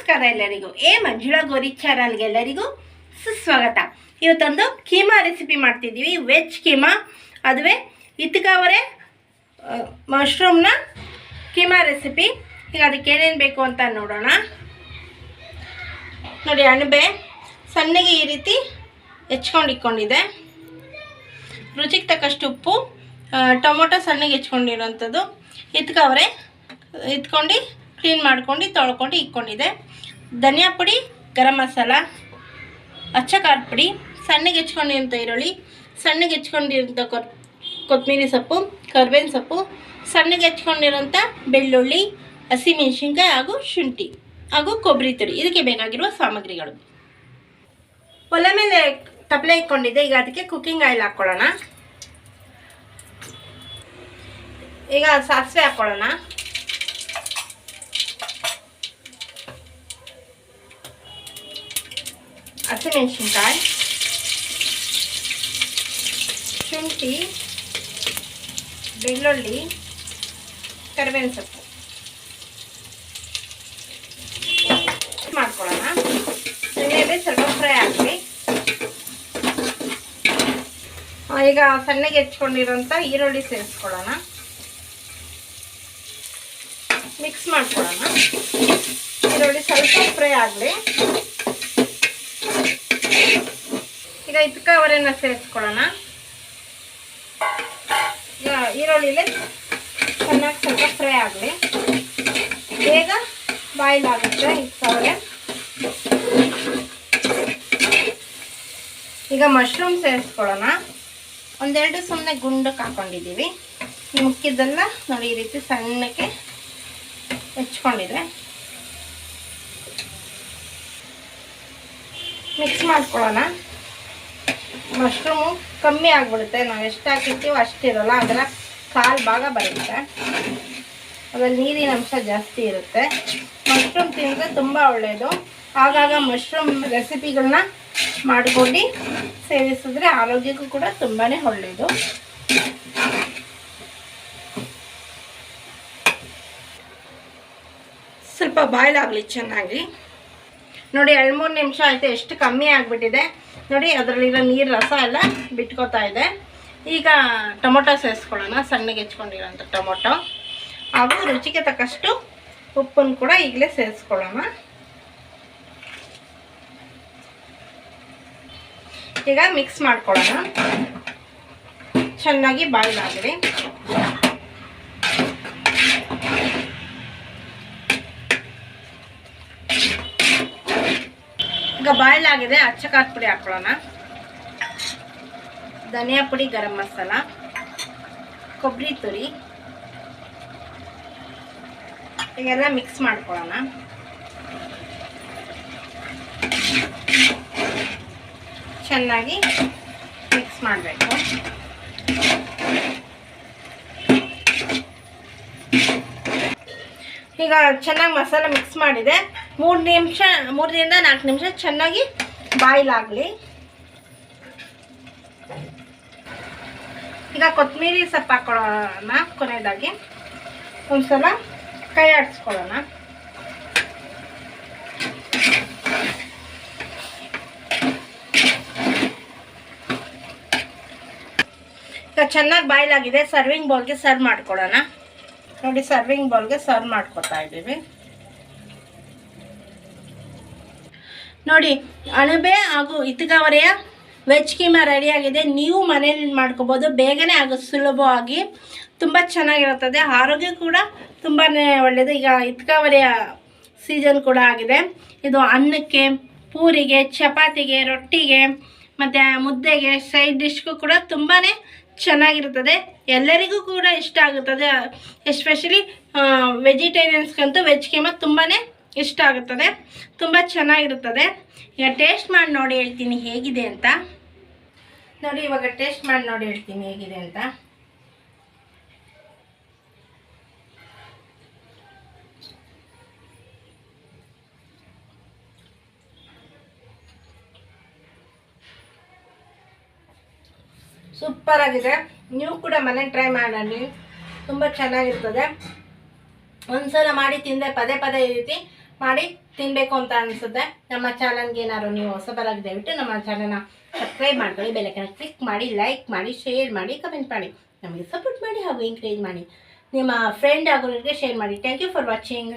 ನಮಸ್ಕಾರ ಎಲ್ಲರಿಗೂ. ಮಂಜುಳಾ ಗೋರಿ ಚಾನಲ್ಗೆ ಎಲ್ಲರಿಗೂ ಸುಸ್ವಾಗತ. ಇವತ್ತೊಂದು ಕೀಮಾ ರೆಸಿಪಿ ಮಾಡ್ತಿದ್ದೀವಿ, ವೆಜ್ ಕೀಮಾ. ಅದುವೇ ಇತ್ಕಾವರೆ ಮಶ್ರೂಮ್ನ ಕೀಮಾ ರೆಸಿಪಿ. ಈಗ ಅದಕ್ಕೆ ಏನೇನು ಬೇಕು ಅಂತ ನೋಡೋಣ. ನೋಡಿ, ಅಣಬೆ ಸಣ್ಣಗೆ ಈ ರೀತಿ ಹೆಚ್ಕೊಂಡಿಕ್ಕೊಂಡಿದೆ, ರುಚಿಗೆ ತಕ್ಕಷ್ಟು ಉಪ್ಪು, ಟೊಮೊಟೊ ಸಣ್ಣಗೆ ಹೆಚ್ಕೊಂಡಿರೋಂಥದ್ದು, ಇತ್ಕಾವರೆ ಇತ್ಕೊಂಡು ಕ್ಲೀನ್ ಮಾಡ್ಕೊಂಡು ತೊಳ್ಕೊಂಡು ಇಟ್ಕೊಂಡಿದೆ, ಧನಿಯಾ ಪುಡಿ, ಗರಂ ಮಸಾಲ, ಅಚ್ಚ ಖಾರದ ಪುಡಿ, ಸಣ್ಣಗೆ ಹೆಚ್ಕೊಂಡಿರೋಂಥ ಈರುಳ್ಳಿ, ಸಣ್ಣಗೆ ಹೆಚ್ಕೊಂಡಿರೋಂಥ ಕೊತ್ತಂಬರಿ ಸೊಪ್ಪು, ಕರ್ಬೇವಿನ ಸೊಪ್ಪು, ಸಣ್ಣಗೆ ಹೆಚ್ಕೊಂಡಿರೋಂಥ ಬೆಳ್ಳುಳ್ಳಿ, ಹಸಿಮೆಣಸಿನ್ಕಾಯಿ ಹಾಗೂ ಶುಂಠಿ ಹಾಗೂ ಕೊಬ್ಬರಿ ತುರಿ. ಇದಕ್ಕೆ ಬೇಕಾಗಿರುವ ಸಾಮಗ್ರಿಗಳು. ಒಲೆ ಮೇಲೆ ತಪ್ಪಲೆ ಇಟ್ಕೊಂಡಿದ್ದೆ. ಈಗ ಅದಕ್ಕೆ ಕುಕ್ಕಿಂಗ್ ಆಯಿಲ್ ಹಾಕ್ಕೊಳ್ಳೋಣ. ಈಗ ಸಾಸಿವೆ ಹಾಕ್ಕೊಳ್ಳೋಣ. ಹಸಿಮೆಣಸಿನ್ಕಾಯಿ, ಶುಂಠಿ, ಬೆಳ್ಳುಳ್ಳಿ, ಕರಿಬೇವಿನ ಸೊಪ್ಪು ಮಾಡ್ಕೊಳ್ಳೋಣ. ಎಣ್ಣೆಯಲ್ಲಿ ಸ್ವಲ್ಪ ಫ್ರೈ ಆಗಲಿ. ಈಗ ಸಣ್ಣಗೆ ಹೆಚ್ಕೊಂಡಿರೋಂಥ ಈರುಳ್ಳಿ ಸೇರಿಸ್ಕೊಳ್ಳೋಣ, ಮಿಕ್ಸ್ ಮಾಡ್ಕೊಳ್ಳೋಣ. ಈರುಳ್ಳಿ ಸ್ವಲ್ಪ ಫ್ರೈ ಆಗಲಿ. ಈಗ ಇತ್ಕಾವರೆನ ಸೇರಿಸ್ಕೊಳ್ಳೋಣ. ಈಗ ಈರುಳ್ಳಿಲೆ ಚೆನ್ನಾಗಿ ಸ್ವಲ್ಪ ಫ್ರೈ ಆಗಲಿ, ಬೇಗ ಬಾಯ್ಲ್ ಆಗುತ್ತೆ ಇತ್ಕಾವರೆ. ಈಗ ಮಶ್ರೂಮ್ ಸೇರಿಸ್ಕೊಳ್ಳೋಣ. ಒಂದೆರಡು ಸುಮ್ಮನೆ ಗುಂಡಕ್ಕೆ ಹಾಕೊಂಡಿದ್ದೀವಿ. ಮುಕ್ಕಿದ್ದೆಲ್ಲ ನೋಡಿ ಈ ರೀತಿ ಸಣ್ಣಕ್ಕೆ ಹೆಚ್ಕೊಂಡಿದೆ. ಮಿಕ್ಸ್ ಮಾಡ್ಕೊಳ್ಳೋಣ. ಮಶ್ರೂಮು ಕಮ್ಮಿ ಆಗಿಬಿಡುತ್ತೆ, ನಾವು ಎಷ್ಟು ಹಾಕಿರ್ತೀವೋ ಅಷ್ಟಿರಲ್ಲ, ಅದರ ಕಾಲು ಭಾಗ ಬರುತ್ತೆ. ಅದರಲ್ಲಿ ನೀರಿನ ಅಂಶ ಜಾಸ್ತಿ ಇರುತ್ತೆ. ಮಶ್ರೂಮ್ ತಿಂದರೆ ತುಂಬ ಒಳ್ಳೆಯದು. ಆಗಾಗ ಮಶ್ರೂಮ್ ರೆಸಿಪಿಗಳನ್ನ ಮಾಡ್ಕೊಂಡು ಸೇವಿಸಿದ್ರೆ ಆರೋಗ್ಯಕ್ಕೂ ಕೂಡ ತುಂಬಾ ಒಳ್ಳೆಯದು. ಸ್ವಲ್ಪ ಬಾಯ್ಲ್ ಆಗಲಿ ಚೆನ್ನಾಗಿ. ನೋಡಿ, 2-3 ನಿಮಿಷ ಆಯಿತು, ಎಷ್ಟು ಕಮ್ಮಿ ಆಗಿಬಿಟ್ಟಿದೆ ನೋಡಿ. ಅದರಲ್ಲಿರೋ ನೀರು ರಸ ಎಲ್ಲ ಬಿಟ್ಕೋತಾ ಇದೆ. ಈಗ ಟೊಮೊಟೊ ಸೇರಿಸ್ಕೊಳ್ಳೋಣ, ಸಣ್ಣಗೆ ಹೆಚ್ಕೊಂಡಿರೋಂಥ ಟೊಮೊಟೊ ಹಾಗೂ ರುಚಿಗೆ ತಕ್ಕಷ್ಟು ಉಪ್ಪನ್ನು ಕೂಡ ಈಗಲೇ ಸೇರಿಸ್ಕೊಳ್ಳೋಣ. ಈಗ ಮಿಕ್ಸ್ ಮಾಡ್ಕೊಳ್ಳೋಣ. ಚೆನ್ನಾಗಿ ಬಾಯ್ಲ್ ಆಗಲಿ. ಈಗ ಬಾಯ್ಲ್ ಆಗಿದೆ. ಅಚ್ಚ ಖಾರದ ಪುಡಿ ಹಾಕೊಳ್ಳೋಣ, ಧನಿಯಾ ಪುಡಿ, ಗರಂ ಮಸಾಲ, ಕೊಬ್ಬರಿ ತುರಿ, ಈಗೆಲ್ಲ ಮಿಕ್ಸ್ ಮಾಡ್ಕೊಳ್ಳೋಣ. ಚೆನ್ನಾಗಿ ಮಿಕ್ಸ್ ಮಾಡಬೇಕು. ಈಗ ಚೆನ್ನಾಗಿ ಮಸಾಲ ಮಿಕ್ಸ್ ಮಾಡಿದೆ. 3ರಿಂದ 4 ನಿಮಿಷ ಚೆನ್ನಾಗಿ ಬಾಯ್ಲ್ ಆಗಲಿ. ಈಗ ಕೊತ್ತಂಬರಿ ಸೊಪ್ಪು ಹಾಕೊಳ್ಳೋಣ. ಕೊನೆಯದಾಗಿ ಒಂದ್ಸಲ ಕೈ ಆಡಿಸ್ಕೊಳ್ಳೋಣ. ಈಗ ಚೆನ್ನಾಗಿ ಬಾಯ್ಲ್ ಆಗಿದೆ. ಸರ್ವಿಂಗ್ ಬೌಲ್ಗೆ ಸರ್ವ್ ಮಾಡ್ಕೊಳ್ಳೋಣ. ನೋಡಿ, ಸರ್ವಿಂಗ್ ಬೌಲ್ಗೆ ಸರ್ವ್ ಮಾಡ್ಕೊತಾ ಇದ್ದೀವಿ. ನೋಡಿ, ಅಣಬೆ ಹಾಗೂ ಇತ್ಕಾವರೆಯ ವೆಜ್ ಕೀಮಾ ರೆಡಿಯಾಗಿದೆ. ನೀವು ಮನೇಲಿ ಮಾಡ್ಕೋಬೋದು, ಬೇಗನೆ ಹಾಗೂ ಸುಲಭವಾಗಿ. ತುಂಬ ಚೆನ್ನಾಗಿರುತ್ತದೆ, ಆರೋಗ್ಯ ಕೂಡ ತುಂಬಾ ಒಳ್ಳೆಯದು. ಈಗ ಇತ್ಕಾವರೆಯ ಸೀಸನ್ ಕೂಡ ಆಗಿದೆ. ಇದು ಅನ್ನಕ್ಕೆ, ಪೂರಿಗೆ, ಚಪಾತಿಗೆ, ರೊಟ್ಟಿಗೆ ಮತ್ತು ಮುದ್ದೆಗೆ, ಸೈಡ್ ಡಿಶ್ಗೂ ಕೂಡ ತುಂಬಾ ಚೆನ್ನಾಗಿರುತ್ತದೆ. ಎಲ್ಲರಿಗೂ ಕೂಡ ಇಷ್ಟ ಆಗುತ್ತದೆ. ಎಸ್ಪೆಷಲಿ ವೆಜಿಟೇರಿಯನ್ಸ್ಗಂತೂ ವೆಜ್ ಕೀಮಾ ತುಂಬಾ ಇಷ್ಟ ಆಗುತ್ತದೆ, ತುಂಬ ಚೆನ್ನಾಗಿರುತ್ತದೆ. ಈಗ ಟೇಸ್ಟ್ ಮಾಡಿ ನೋಡಿ ಹೇಳ್ತೀನಿ ಹೇಗಿದೆ ಅಂತ. ನೋಡಿ, ಇವಾಗ ಟೇಸ್ಟ್ ಮಾಡಿ ನೋಡಿ ಹೇಳ್ತೀನಿ ಹೇಗಿದೆ ಅಂತ. ಸೂಪರ್ ಆಗಿದೆ. ನೀವು ಕೂಡ ಮನೆ ಟ್ರೈ ಮಾಡಿ, ತುಂಬ ಚೆನ್ನಾಗಿರ್ತದೆ. ಒಂದ್ಸಲ ಮಾಡಿ ತಿಂದರೆ ಪದೇ ಪದೇ ಈ ರೀತಿ ಮಾಡಿ ತಿನ್ನಬೇಕು ಅಂತ ಅನಿಸುತ್ತೆ. ನಮ್ಮ ಚಾನಲ್ಗೆ ಏನಾದ್ರು ನೀವು ಹೊಸಬರಾಗಿ ದಯವಿಟ್ಟು ನಮ್ಮ ಚಾನಲ್ನ ಸಬ್ಸ್ಕ್ರೈಬ್ ಮಾಡ್ಕೊಳ್ಳಿ, ಬೆಲ್ಲೈಕನ್ನ ಕ್ಲಿಕ್ ಮಾಡಿ, ಲೈಕ್ ಮಾಡಿ, ಶೇರ್ ಮಾಡಿ, ಕಮೆಂಟ್ ಮಾಡಿ, ನಮಗೆ ಸಪೋರ್ಟ್ ಮಾಡಿ ಹಾಗೂ ಎಂಕರೇಜ್ ಮಾಡಿ. ನಿಮ್ಮ ಫ್ರೆಂಡ್ ಆಗೋರಿಗೆ ಶೇರ್ ಮಾಡಿ. Thank you for watching.